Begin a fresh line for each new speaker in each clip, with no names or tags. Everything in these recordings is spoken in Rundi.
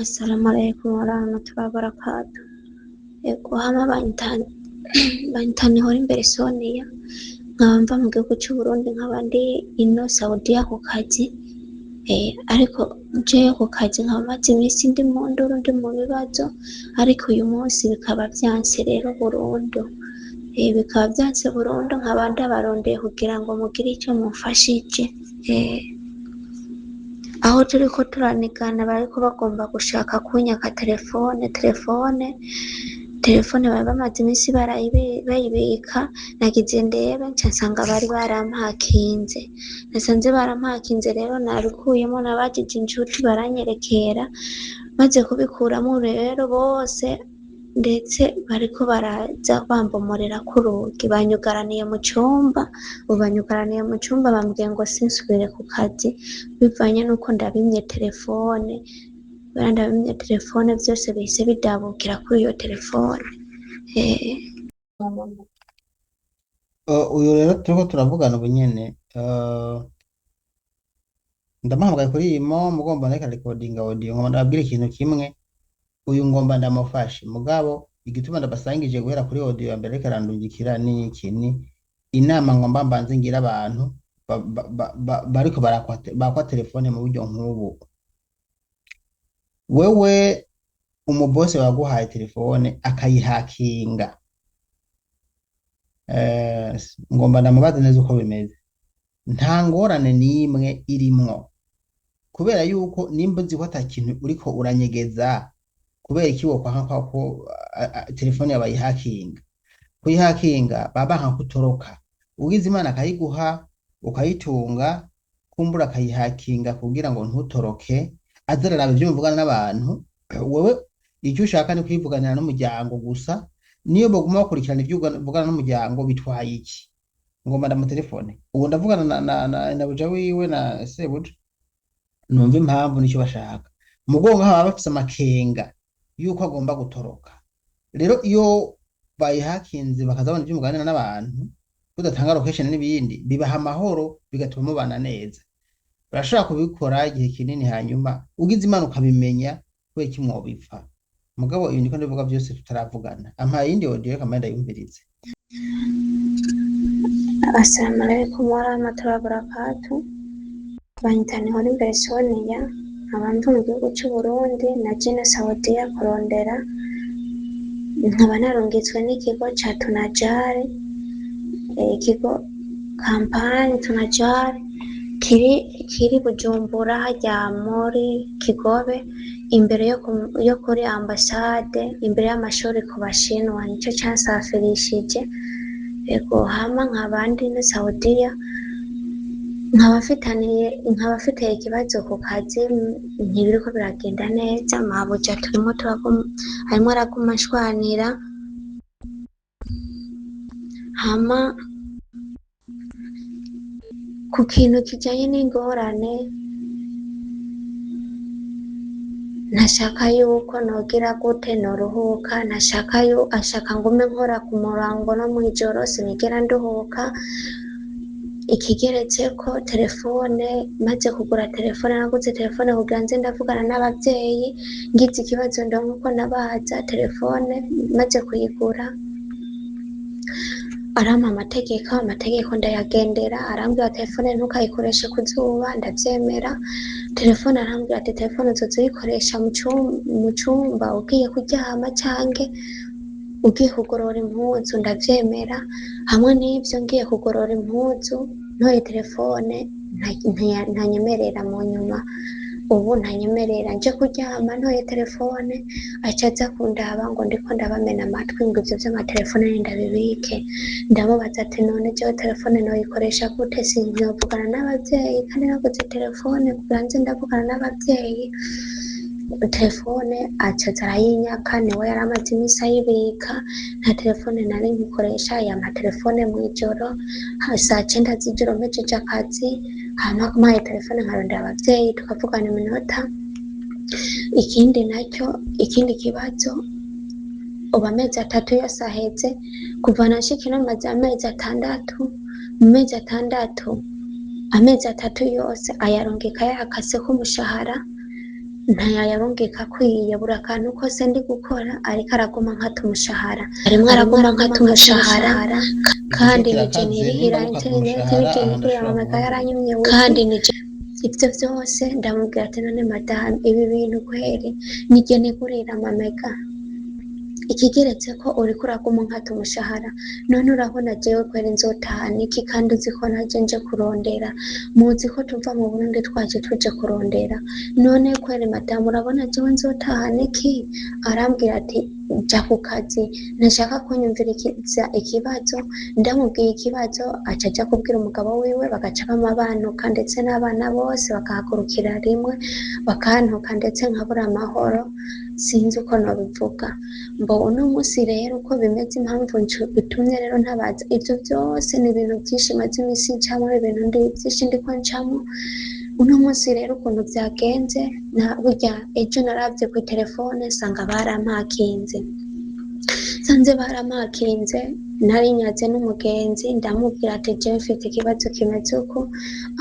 Assalamu alaikum warahmatullahi wabarakatuh. Ego hama banyitana imbere Sonia nkaba mva mu gihugu cy'u Burundi nkaba ndi ino Saudiya ku kazi ariko jewe ku kazi nkaba maze iminsi ndi mu nduru ndi mu bibazo ariko uyu munsi bikaba vyanse rero burundu bikaba vyanse burundu nkaba ndabarondeye kugira ngo mugire icyo mumfashije aho turiko turanigana bariko bagomba gushaka kunyaka telefone bari bamaze iminsi bayibika nagize ndebe nca nsanga bari barampakinze nasanze barampakinze rero narukuyemo nabajije inshuti baranyerekera maze kubikuramwo rero bose ndetse bariko baraza bambomorera ku rugi banyugaraniye mu cumba bambwiye ngo sinsubire ku kazi bivanye n'uko ndabimye telefone byose bihise bidabukira kuri iyo telefone.
Uyu rero turiko turavugana ubu nyene ndamuhamagaye kuri imo mugomba ndeka recording audio ngomba ndababwira ikintu kimwe uyu ngomba ndamufashe mugabo igituma ndabasangije guhera kuri audio ya mbere reka randungikira ni inama ngomba mbanze ngira abantu bariko bakwa telefone mu buryo nk'ubu. Wewe umubose waguhaye telefone akayihakinga ngomba ndamubaze neza uko bimeze. Nta ngorane n'imwe irimwo kubera yuko nimba uzi ko ata kintu uriko uranyegeza kubera iki wokwanka ko telefone yawe yihakinga kuyihakinga babanka kutoroka ugize Imana akayiguha ukayitunga kumbura akayihakinga kugira ngo ntutoroke azararabe ibyo mvugana n'abantu wewe icyo ushaka ni kwivuganira n'umuryango gusa niyo baguma bakurikirana ibyo uvugana n'umuryango bitwaye iki ngomba ndamutelefone ubu ndavugana na buja wiwe na sebuja numva impamvu nicyo bashaka mugongo haba bafise amakenga yuko agomba gutoroka rero iyo bayihakinze bakazabona ibyo muganira n'abantu kudatanga location n'ibindi bibaha amahoro bigatuma mubana neza urashaka kubikora igihe kinini hanyuma ugize Imana ukabimenya kubera iki mwobipfa mugabo iyo niko ndivuga byose tutaravugana ampa yindi audio reka manda yumvirize.
Assalamu alaikum warahmatullahi wabarakatuh. Banyitana imbere Sonia nkaba mva mu gihugu cy'u Burundi naje na Saudiya kurondera nkaba narungitswe n'ikigo ca Tunajari ikigo kampani Tunajari kiri Bujumbura hajya muri Kigobe imbere yo kuri ambasade imbere y'amashuri ku bashinwa nicyo cansafirishije ego hama nk'abandi na Saudiya nkaba afitiye ikibazo ku kazi ntibiriko biragenda neza mabuja arimo araguma ashwanira hama ku kintu kijanye n'ingorane ntashaka yuko nogira gute noruhuka ashaka ngume nkora ku murango no mw'ijoro sinigera nduhuka ikigeretse ko telefone maze kugura telefone naguze telefone kugira nze ndavugana n'abavyeyi ngize ikibazo ndonke uko nabaza telefone maze kuyigura arampa amategeko ndayagendera arambwira telefone ntukayikoreshe ku zuba ndavyemera telefone arambwira ati telefone uzoza uyikoresha mu cumba ugiye kuryama canke ugiye kugorora impuzu ndavyemera hamwe n'ivyo ngiye kugorora impuzu ntoye telefone ntanyemerera mu nyuma ubu ntanyemerera nje kuryama ntoye telefone aca aza kundaba ngo ndiko ndabamena amatwi ngo ivyo vy'amatelefone ndabibike ndamubaza ati none jewe telefone noyikoresha gute sinovugana n'abavyeyi kandi naguze telefone kugira nze ndavugana n'abavyeyi telefone aca aza arayinyaka niwe yari amaze imisi ayibika nta telefone nari nkikoresha yampa telefone mw'ijoro saa 9 z'ijoro mpejeje akazi hama mpaye telefone nkarondera abavyeyi tukavugana iminota ikindi kibazo ubu amezi 3 yose aheze kuva nashika ino maze amezi 6 mu mezi 6 amezi 3 yose ayarungika yakase k'umushahara ntayarungika akwiye buri akantu kose ndi gukora ariko araguma nkata umushahara
arimwo
araguma
nkata
nkata
umushahara
umushahara kandi
igiciro
nije
kirakaze
nirihira
nimba gukata
interineti
umushahara
nije
aha
nigurira
ndashobora
amamega
kuvuga
yaranyumye wifi ivyo vyose ndamubwira ati none madamu ibi bintu kweri nije nigurira amamega ikigeretse ko uriko uraguma nkata umushahara none urabona jewe kweri nzotahana iki kandi uzi ko naje nje kurondera muzi ko tuva mu Burundi twaje tuje kurondera none kweri madamu urabona jewe nzotahana iki arambwira ati ja ku kazi ntashaka kunyumviriza ikibazo ndamubwiye ikibazo aca aja kubwira umugabo wiwe bagaca bamabanuka ndetse n'abana bose bakahagurukira rimwe bakantuka ndetse nkabura amahoro sinzi uko nobivuga mbo uno munsi rero uko bimeze impamvu bitumye rero ntabaza ivyo vyose ni ibintu vyinshi maze imisi ncamwo ibintu vyinshi ndiko ncamwo uno munsi rero ukuntu vyagenze burya ejo naravye kwi telefone sanga barampakinze sanze baramakinze nari nyaze n'umugenzi ndamubwira ati jewe mfite ikibazo kimeze uko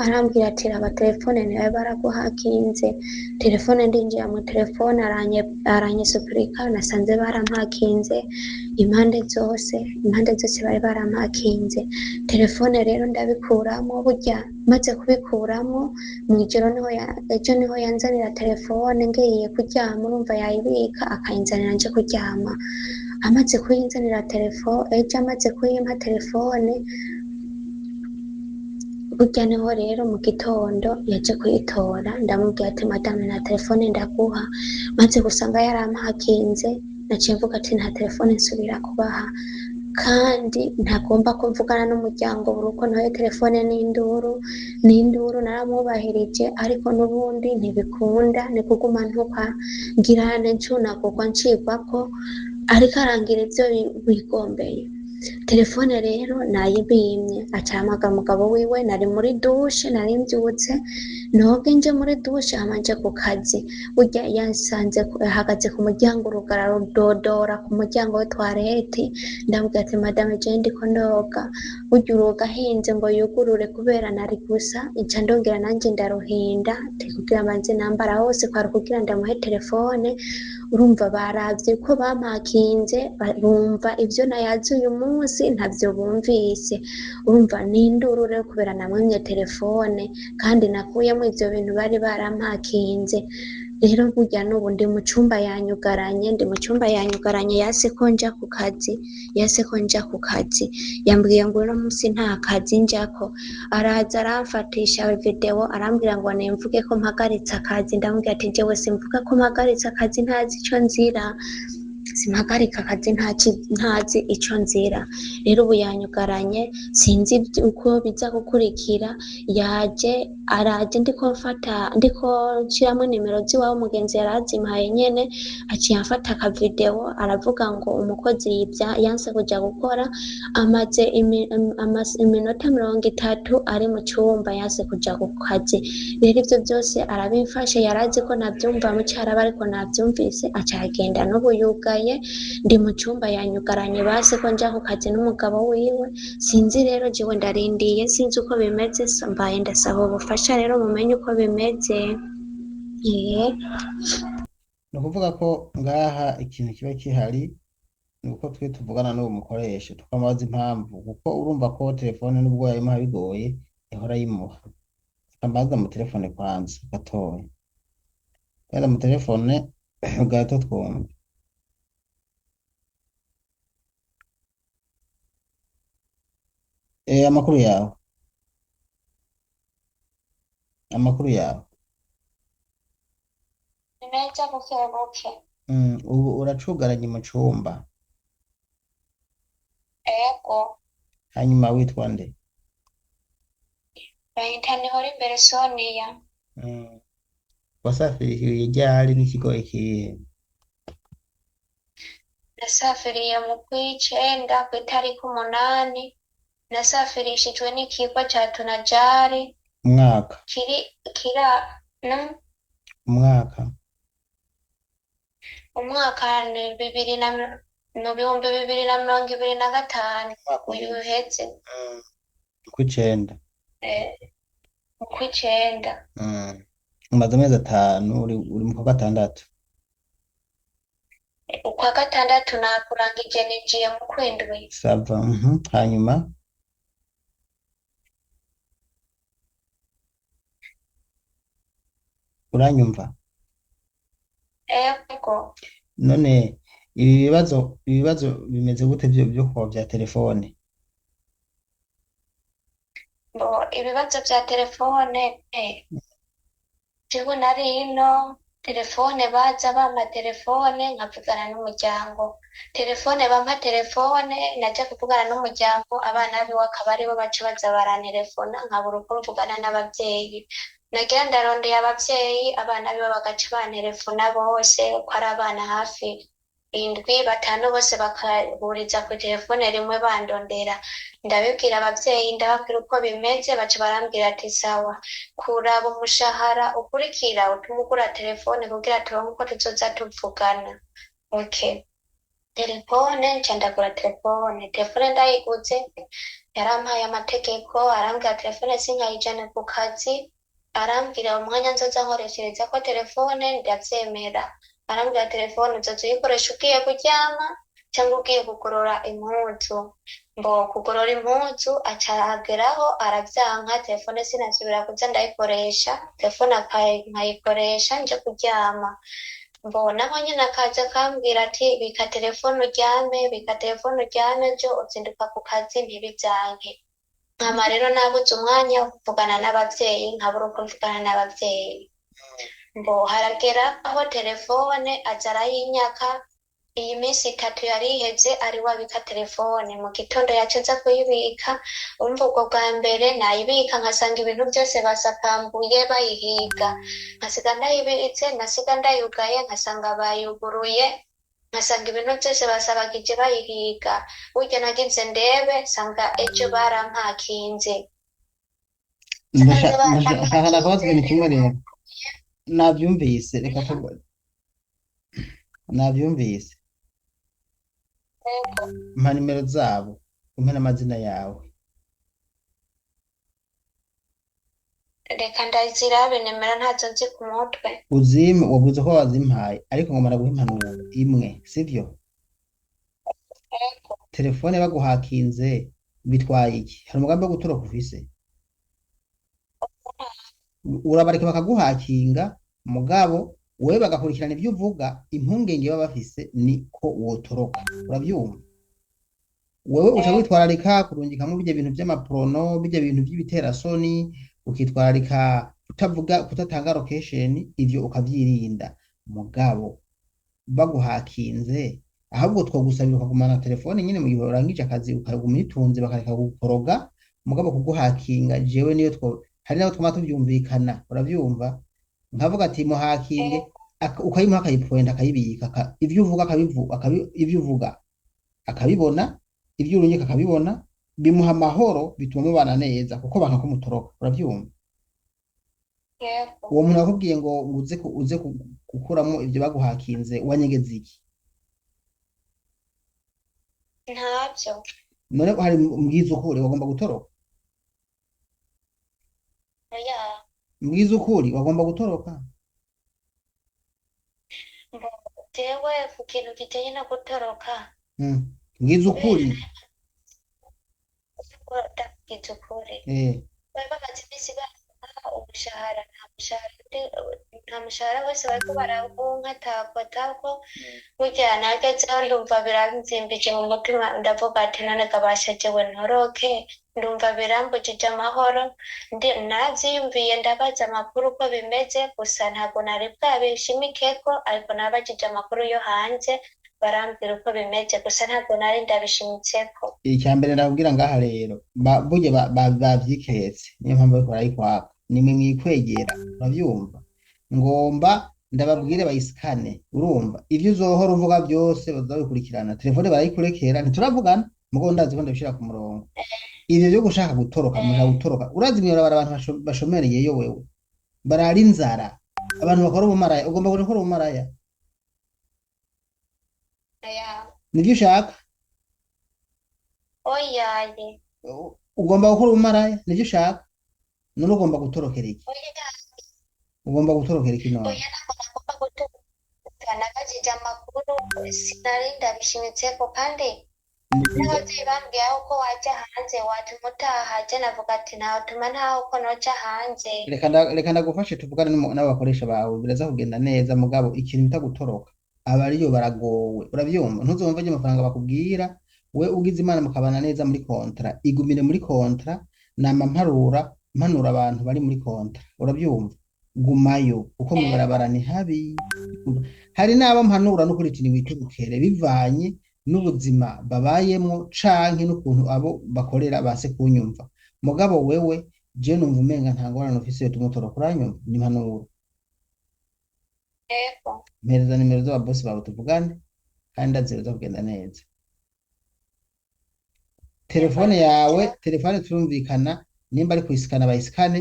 arambwira ati raba telefone nawe baraguhakinze telefone ndinjira mu telefone aranyesupurika nasanze barampakinze impande zose bari barampakinze telefone rero ndabikuramo burya maze kubikuramo mw'ijoro ejo niho yanzanira telefone ngiye kuryama urumva yayibika akayinzanira nje kuryama amaze kuyinzanira ejo amaze kuyimpa telefone burya niho rero mu gitondo yaje kuyitora ndamubwira ati madame nta telefone ndaguha maze gusanga yarampakinze naciye mvuga ati nta telefone nsubira kubaha kandi ntagomba ko mvugana n'umuryango buri uko ntoye telefone n'induru naramwubahirije ariko n'ubundi ntibikunda ni kuguma ntuka ngirane ncunagurwa ncigwako ariko arangira ivyo bigombeye telefone rero nayibimye acahamagara umugabo wiwe nari muri dushe nari mvyutse noge nje muri dushe hama nje ku kazi burya yansanze ahagaze ku muryango urugara rudodora ku muryango w'itwareti ndamubwira ati madame jewe ndiko ndoga burya uruga ahinze ngo yugurure kubera nari gusa nca ndongera nanje ndaruhinda kugira mbanze nambara hose kwari kugira ndamuhe telefone urumva baravye ko bampakinze bumva ivyo nayaze uyu munsi ntavyo bumvise urumva n'induru rero kubera namwimye telefone kandi nakuyemo ivyo bintu bari barampakinze rero burya n'ubu ndi mu cumba yanyugaranye yase ko nja ku kazi yambwiye ngo uno munsi nta kazi njako araza aramfatisha video arambwira ngo nimvuge ko mpagaritse akazi ndamubwira ati jewe simvuga ko mpagaritse akazi ntazi ico nzira simpagarika akazi ntazi ico nzira rero ubu yanyugaranye sinzi uko biza gukurikira araje ndiko nshiramwo nimero ziwabo umugenzi yarazimpaye nyene aciye amfata akavideo aravuga ngo umukozi yanse kuja gukora amaze iminota 30 ari mu cumba yanse kuja ku kazi rero ivyo vyose arabimfashe yarazi ko navyumva mu caraba ariko navyumvise aca agenda n'ubu yugaye ndi mu cumba yanyugaranye base ko nja ku kazi n'umugabo wiwe sinzi rero jewe ndarindiye sinzi uko bimeze mbaye ndasaba ubufasha rero mumenye uko bimeze
ni ukuvuga ko ngaha ikintu kiba kihari ni uko twe tuvugana n'uwo mukoresha tukamubaza impamvu kuko urumva ko telefone n'ubwo yayimuha bigoye yahora yimuha tukambaza mu telefone kwanza gatoya kandi mu telefone gato twumva amakuru yawe
neza buke
ubu uracugaranye mu cumba
ego
hanyuma witwa nde
bahita nihora imbere Sonia
wasafiriye ryari n'ikigo ikihe
nasafiriye mu kw'icenda kw'itariki 8 nasafirishijwe n'ikigo ca Tunajari
umwaka
umwaka ni 2025 uyu uheze
kw'icenda
mu kw'icenda
umaze amezi atanu uri mu kwa gatandatu.
ukwa gatandatu nakurangije ninjiye mu kwindwi.
Sava, hanyuma uranyumva?
Ego.
None ibibazo bimeze gute byo kuba bya telefone?
Bo ibibazo bya telefone jewe nari ino telefone baza bampa telefone nkavugana n'umuryango, telefone bampa telefone naja kuvugana n'umuryango abana biwe akaba aribo baca baza barantelefona nkabura uko mvugana n'abavyeyi, nagira ndarondeye abavyeyi abana biwe bagaca bantelefona bose ko ari abana hafi indwi batanu bose bakahuriza ku telefone rimwe bandondera, ndabibwira abavyeyi ndababwira uko bimeze baca barambwira ati sawa kuraba umushahara ukurikira utuma ugura telefone kugira turonke uko tuzoza tuvugana. Okay, telefone nca ndagura telefone ndayiguze yarampaye amategeko arambwira telefone sinkayijane ku kazi, arambwira umwanya nzoza nkoreshereza ko telefone ndavyemera, arambwira telefone uzoza uyikoresha ugiye kuryama cyangwa ugiye kugorora impuzu, mbo kugorora impuzu aca ageraho aravyanka telefone sinasubira kuza ndayikoresha, telefone nkayikoresha nje kuryama, mbo naho nyene akaza akambwira ati bika telefone uryame, bika telefone uryame ejo uzinduka ku kazi ntibivyanke, nkama rero nabuze umwanya wo kuvugana n'abavyeyi nkabura uko mvugana n'abavyeyi, mbo haragera aho telefone aza arayinyaka, iyi minsi 3 yari iheze ari wabika telefone mu gitondo yacenza kuyibika, umva ubwo bwa mbere nayibika nkasanga ibintu byose basakambuye bayihiga, nkasiga ndayibitse nasiga ndayugaye nkasanga bayuguruye, nkasanga ibintu byose basabagije bayihiga, burya nagize ndebe sanga ejo barampakinze.
Ndashaka ndakubaza ibintu kimwe rero, navyumvise reka navyumvise, mpa nimero zabo umpe n'amazina yawe.
Reka ndazirabe nimero ntazo nzi ku mutwe.
Uzime wavuze ko wazimpaye ariko ngomara guha impanuro imwe sivyo? Telefone baguhakinze bitwaye iki? Hari umugambi wo gutoroka ufise? Urabareka bakaguhakinga mugabo wewe bagakurikirana ibyo uvuga, impungenge baba bafise ni ko wotoroka, urabyumva? Wewe uca witwararika kurungikamo bijya bintu by'amaprono, bijya bintu by'ibiterasoni, ukitwararika kutavuga, kutatanga location, ivyo ukavyirinda, mugabo baguhakinze ahubwo twogusabira ukagumana telefone nyine mu gihe urangije akazi ukaguma uyitunze bakareka gukoroga, mugabo kuguhakinga jewe niyo hari naho twama tuvyumvikana, uravyumva? Nkavuga ati muhakinge ukayimuha akayipointa akayibika, ivyo uvuga ivyo uvuga akabibona, ivyo urungika akabibona, bimuha amahoro, bituma mubana neza kuko banka kumutoroka, uravyumva? Uwo muntu akubwiye ngo uze gukuramo ivyo baguhakinze wanyegeza iki?
Ntavyo.
None hari mbwiza ukuri wagomba gutoroka?
Oya.
Mbwiza ukuri wagomba gutoroka?
Jewe ku kintu kijanye no gutoroka.
Mbwiza ukuri.
Ndabwiza ukuri. Baba bamaze imisi baha umushahara, nta mushahara wese bariko barawuronka tako burya nagezeho ndumva biranzimbije mu mutima, ndavuga ati none gabasha jewe ntoroke, ndumva birambujije amahoro, navyiyumviye ndabaza amakuru uko bimeze, gusa ntabwo nari bwabishimikeko, ariko nabajije amakuru yo hanze barambwira uko bimeze, gusa ntabwo nari ndabishimitseko.
Icyambere ndabwira ngaha rero burya bavyiketse, niyo mpamvu bariko barayikwaka, nimwe mwikwegera, uravyumva? Ngomba ndababwire bayisikane, urumva? Ivyo uzohora uvuga byose bazabikurikirana, telefone barayikurekera, ntituravugana mugo ndazi ko ndabishira ku murongo. Ivyo byo gushaka gutoroka, mushaka gutoroka, urazi mwirabara abantu bashomereye yo wewe barari inzara, abantu bakora ubumaraya, ugomba gukora ubumaraya? Nivyo ushaka?
Oyaye.
Ugomba gukora ubumaraya? Nivyo ushaka? None ugomba gutorokera iki? ugomba gutorokera iki none?
oya ntabwo nagomba gutuka nabajije amakuru sinari ndabishimitseko kandi
Nibyo.
n'ababyeyi bambwiye aho ko wajya hanze watuma utaha je navuga ati ntawutuma ntaho ko noja hanze.
Reka ndagufashe tuvugane n'abakoresha bawe biraza kugenda neza mugabo ikintu bita gutoroka aba ariyo baragowe urabyumva ntuzumva ajya amafaranga bakubwira we ugize imana mukabana neza muri kontra igumire muri kontra nama mpanura abantu bari muri kontra urabyumva gumayo uko mu
Ego,
barabara ni habi hari n'abo mpanura n'ukuri ikintu witurukere bivanye n'ubuzima babayemo canke n'ukuntu abo bakorera base kunyumva mugabo wewe je numva umenga nta ngorane ufise yo tumutora kuranyumva ni impanuro
ego,
mpereza nimero z'ababosi bawe tuvugane kandi ndazira kugenda neza
ego
telefone yawe
ntacyo.
telefone turumvikana nimba ari kuyisikana bayisikane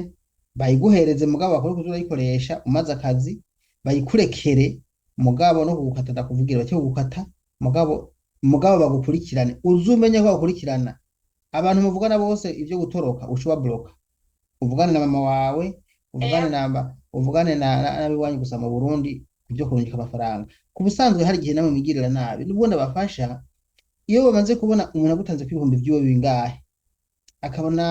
bayiguhereze mugabo bakore kuza urayikoresha umaze akazi bayikurekere mugabo no kugukata ndakuvugira bake kugukata mugabo bagukurikirane uzumenye ko bagukurikirana abantu muvugana bose ibyo gutoroka ushuba bloka uvugane na mama wawe uvugane
Ego,
uvugane n'abiwanyu gusa mu Burundi ibyo kurungika amafaranga ku busanzwe hari igihe namwe migirira nabi nubwo ndabafasha iyo bamaze kubona umuntu agutanze ku ibihumbi by'iwe bingahe akabona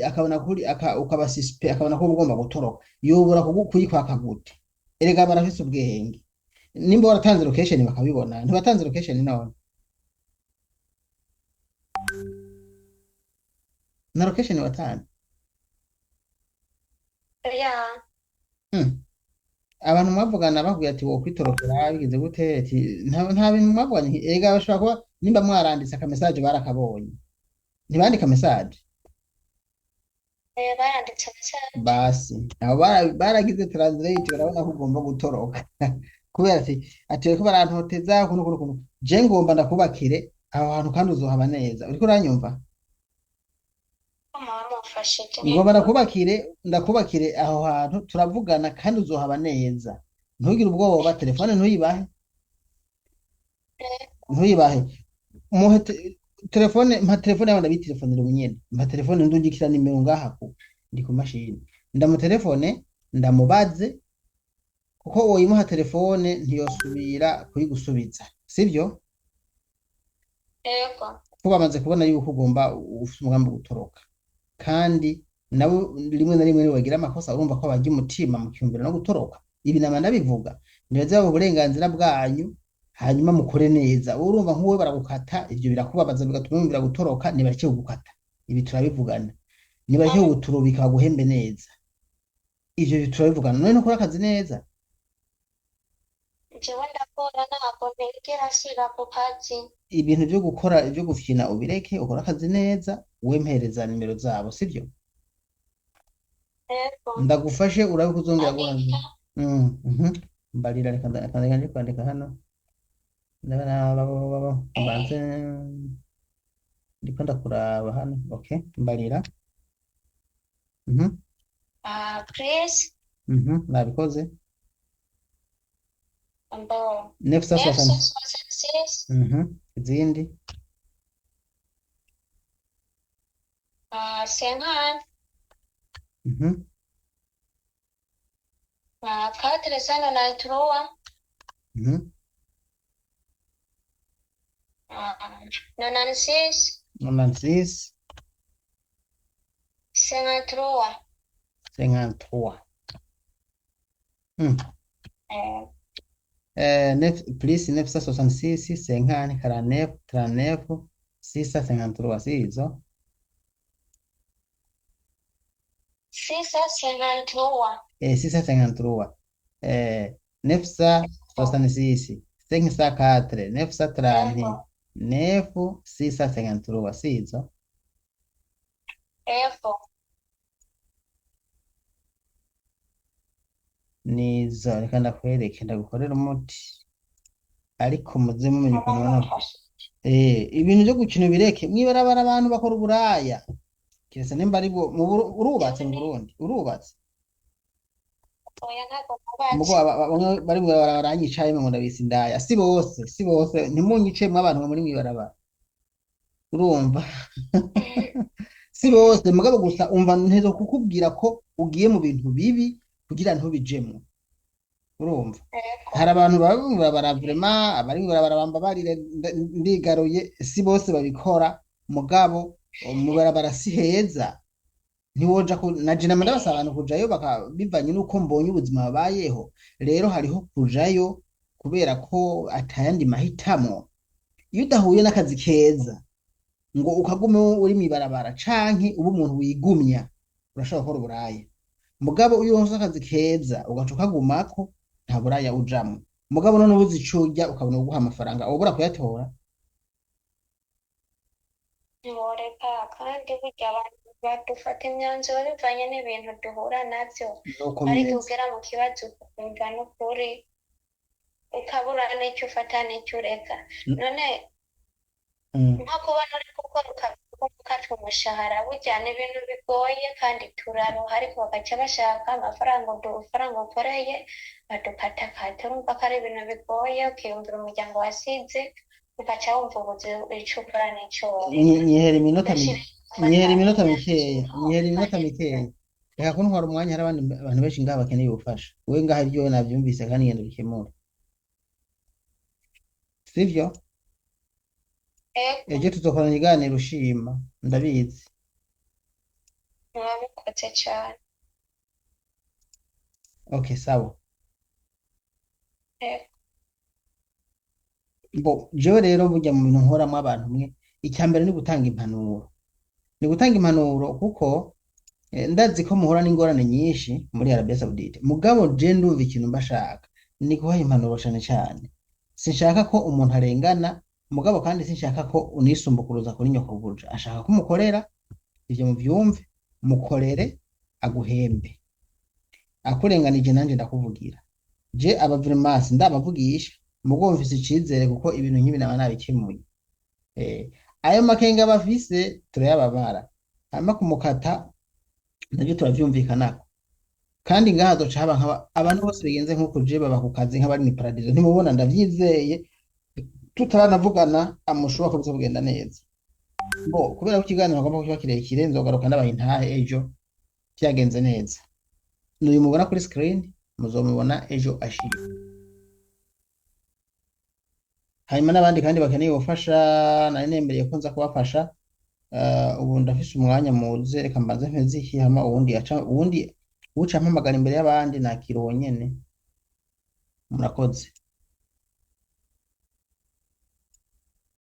akabona kuri ukaba suspect akabona ko ugomba gutoroka yobora kuyikwaka gute erega barafise ubwenge nimba waratanze location bakabibona ntibatanze location none na location watanze
oya,
hmm. Abantu mwavugana bakubwira ati wo kwitorokera bigize gute ati nta bintu mwavuganye erega bashobora kuba nimba mwaranditse aka message barakabonye ntibandika message
oya baranditse message.
basi abo baragize translate barabona ko ugomba gutoroka kubera ati bariko barantoteza kuno je ngomba ndakubakire aho hantu kandi uzohaba neza uriko uranyumva
Mama wamufashije.
ngomba ndakubakire aho hantu turavugana kandi uzohaba neza ntugire ubwoba telefone ntuyibahe ntuyibahe muhe telefone mpa telefone yawe ndabitelefonera ubunyene mpa telefone ndungikira nimero ngaha ndi ku mashini ndamutelefone ndamubaze kuko woyimuha telefone ntiyosubira kuyigusubiza sibyo
Ego,
ko bamaze kubona yuko ugomba ufite umugambi wo gutoroka kandi nabo rimwe na rimwe bagira amakosa urumva ko bagira umutima mu cyumviro no gutoroka ibi nama ndabivuga nibyo babo uburenganzira bwanyu hanyuma mukore neza urumva nk'uwe baragukata ibyo birakubabaza bigatuma wumvira gutoroka nibareke kugukata ibi turabivugana nibareke kuguturubika baguhembe neza ivyo turabivugana none nukora akazi neza
jewe ndakora ntabwo nigera nsiga ku kazi.
ibintu byo gukora ibyo gufyina ubireke ukora akazi neza wempereza nimero zabo sibyo
Ego,
ndagufashe urabe kuzongera guhaza
abika,
mbarira reka nje kwandika hano ndabona mbanze ndiko ndakuraba hano okay mbarira
Chris,
nabikoze
ambo,
966
966,
izindi
50,
mhm
493,
mhm
96,
96
53.
53 hum plus 966 50 49 39 653 sizo
653.
653 966 504 930 9 653 sizo
Ego,
nizo reka ndakwereke ndagukorera umuti ariko muze mumenya ukuntu
mama
ubona
wamufashije.
ibintu byo gukina ubireke mwibarabara abantu bakora uburaya kiretse nimba ari bwo urubatse mu Burundi urubatse
Oya ntabwo
mugo
nubatse.
bamwe bari mwibarabara baranyicaye ngo ndabise indaya si bose ntimunyice mwe abantu muri mwibarabara urumva si bose mugabo gusa umva ntezo kukubwira ko ugiye mu bintu bibi kugira ntubijemwo urumva
Ego.
hari abantu baba mw'ibarabara vraiment abari mw'ibarabara bambabarire ndigaruye si bose babikora mugabo mw'ibarabara si heza ntiwoja naje nama ndabasaba abantu kujayo bivanye n'uko mbonye ubuzima babayeho rero hariho kujayo kubera ko atayandi mahitamo iyo udahuye n'akazi keza ngo ukagume uri mw'ibarabara canke uba umuntu wigumya urashobora gukora uburaya mugabo iyo uronse akazi keza ugaca ukagumako nta buraya ujamwo mugabo none ubuze ico urya ukabona uguha amafaranga ubura kuyatora
Ntiworeka kandi burya abantu badufata imyanzuro bivanye n'ibintu duhura navyo
nuko
ariko
bimeze
ugera mu kibazo ukumva n'ukuri ukabura n'icyo ufata n'icyo ureka none
Mm.
nko kubona uri gukora ukatwa umushahara burya ni ibintu bigoye kandi turaruha ariko bagaca bashaka amafaranga ukoreye badukatakata urumva ko ari ibintu bigoye ukiyumvira umuryango wasize ugaca wumva ubuze ico ukora n'ico woreka
nyihera iminota
udashira
nyihera
gufata
iminota mikeya
imyanzuro
nyihera iminota
bivanye
mikeya reka kuntwara umwanya hari abandi abantu benshi ngaha bakeneye ubufasha wowe ngaha ibyo navyumvise kandi ngenda ubikemura sivyo
ego
ejo tuzokorana ikiganiro ushima ndabizi
muba mukoze cane
okay sawa
ego
bo jewe rero burya mu bintu nkoramwo abantu mwe icya mbere ni gutanga impanuro ni gutanga impanuro kuko ndazi ko muhura n'ingorane nyinshi muri Arabia Saudite mugabo je ndumva ikintu mbashaka ni guha impanuro cane cane sinshaka ko umuntu arengana mugabo kandi sinshaka ko unisumbukuruza kuri nyoko buja ashaka ko umukorera ivyo muvyumve mukorere aguhembe akurenganije nanje ndakuvugira je abavrimasi ndabavugisha mugo mfise icizere kuko ibintu nk'ibi naba nabikemuye ayo makenga bafise turayababara hanyuma kumukata navyo turavyumvikanako kandi ngaha doca haba abantu bose bigenze nk'uko je baba ku kazi nk'abari ni paradizo ntimubona ndavyizeye tutaranavugana amushobora ko biza kugenda neza bo kubera ko ikiganiro agomba kuba kirekire nzogaruka ndabaha intahe ejo vyagenze neza n'uyu mubona kuri screen muzomubona ejo ashira hanyuma n'abandi kandi bakeneye ubufasha nari nembereye ko nza kubafasha ubu ndafise umwanya muze reka mbanze mpeze hama uwundi uca mpamagara imbere y'abandi nakira uwo nyene murakoze